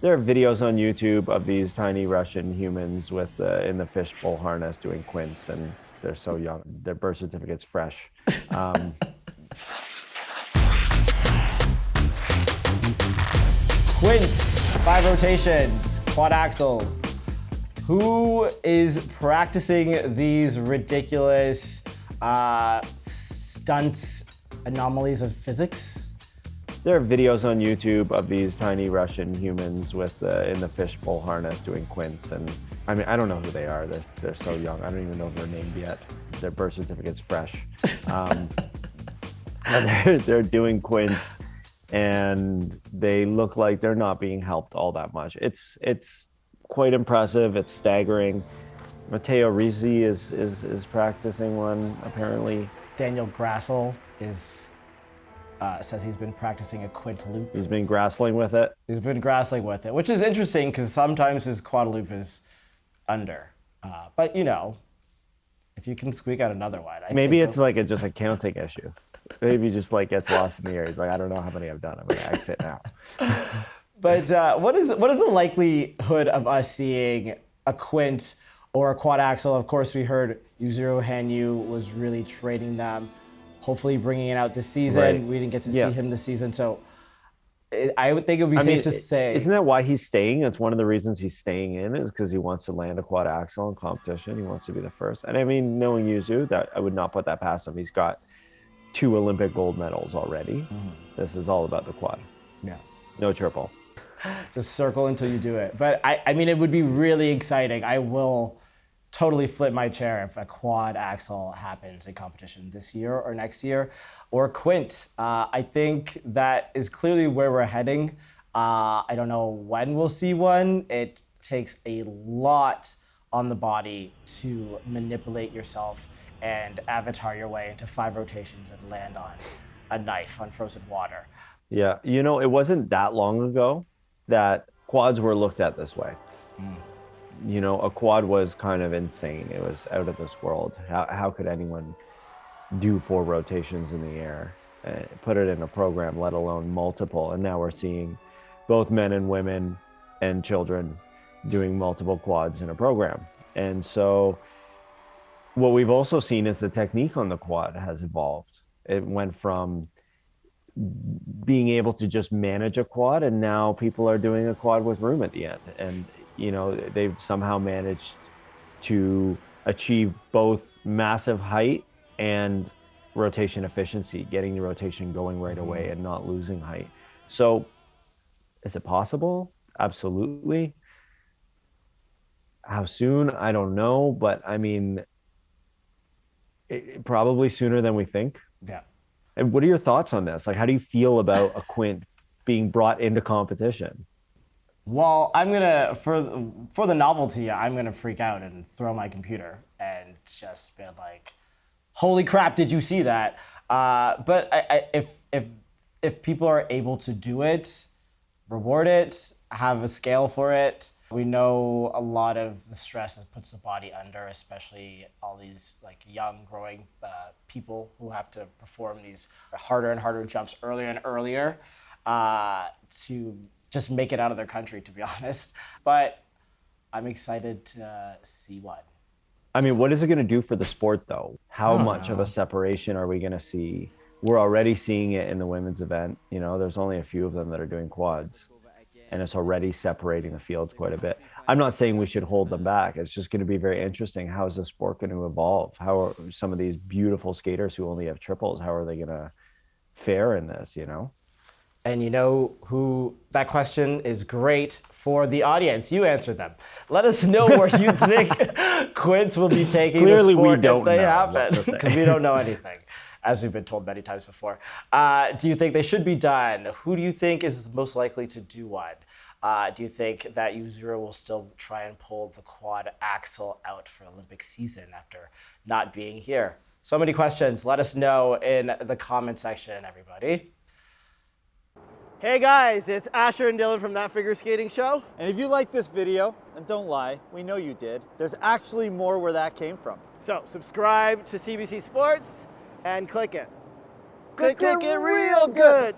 There are videos on YouTube of these tiny Russian humans with in the fishbowl harness doing quints, and they're so young. Their birth certificate's fresh. Quints, 5 rotations, quad axel. Who is practicing these ridiculous stunts, anomalies of physics? There are videos on YouTube of these tiny Russian humans with in the fishbowl harness doing quints, and I mean, I don't know who they are. They're so young. I don't even know if they're named yet. Their birth certificate's fresh. They're doing quints, and they look like they're not being helped all that much. It's quite impressive. It's staggering. Matteo Rizzo is practicing one apparently. Daniel Grassl says he's been practicing a quint loop. He's been grassling with it. He's been grassling with it, which is interesting because sometimes his quad loop is under. But you know, if you can squeak out another one, maybe it's like just a counting issue. Maybe he just like gets lost in the air. He's like, I don't know how many I've done. I'm gonna exit now. But what is the likelihood of us seeing a quint or a quad axel? Of course, we heard Yuzuru Hanyu was really training them, hopefully bringing it out this season. Right. We didn't get to see him this season, so I would think it would be safe to say. Isn't that why he's staying? It's one of the reasons he's staying in is because he wants to land a quad axel in competition. He wants to be the first. And I mean, knowing Yuzu, that I would not put that past him. He's got 2 Olympic gold medals already. Mm-hmm. This is all about the quad. Yeah. No triple. Just circle until you do it. But I mean, it would be really exciting. I will totally flip my chair if a quad axel happens in competition this year or next year, or quint. I think that is clearly where we're heading. I don't know when we'll see one. It takes a lot on the body to manipulate yourself and avatar your way into 5 rotations and land on a knife on frozen water. Yeah, you know, it wasn't that long ago that quads were looked at this way. You know, a quad was kind of insane. It was out of this world. How could anyone do 4 rotations in the air, put it in a program, let alone multiple? And now we're seeing both men and women and children doing multiple quads in a program. And so what we've also seen is the technique on the quad has evolved. It went from being able to just manage a quad, and now people are doing a quad with room at the end. And you know, they've somehow managed to achieve both massive height and rotation efficiency, getting the rotation going right away and not losing height. So is it possible? Absolutely. How soon? I don't know, but I mean, probably sooner than we think. Yeah. And what are your thoughts on this? Like, how do you feel about a quint being brought into competition? Well, I'm gonna, for the novelty, I'm gonna freak out and throw my computer and just be like, "Holy crap! Did you see that?" But if people are able to do it, reward it, have a scale for it. We know a lot of the stress it puts the body under, especially all these like young growing people who have to perform these harder and harder jumps earlier and earlier to just make it out of their country, to be honest. But I'm excited to see one. I mean, what is it going to do for the sport, though? How much of a separation are we going to see? We're already seeing it in the women's event. You know, there's only a few of them that are doing quads, and it's already separating the field quite a bit. I'm not saying we should hold them back. It's just going to be very interesting. How is the sport going to evolve? How are some of these beautiful skaters who only have triples, how are they going to fare in this, you know? And you know who, that question is great for the audience. You answered them. Let us know where you think quints will be taking the sport if they happen, because we don't know anything, as we've been told many times before. Do you think they should be done? Who do you think is most likely to do one? Do you think that Yuzuru will still try and pull the quad axel out for Olympic season after not being here? So many questions. Let us know in the comment section, everybody. Hey guys, it's Asher and Dylan from That Figure Skating Show. And if you like this video, and don't lie, we know you did, there's actually more where that came from. So subscribe to CBC Sports and click it. Click it real good.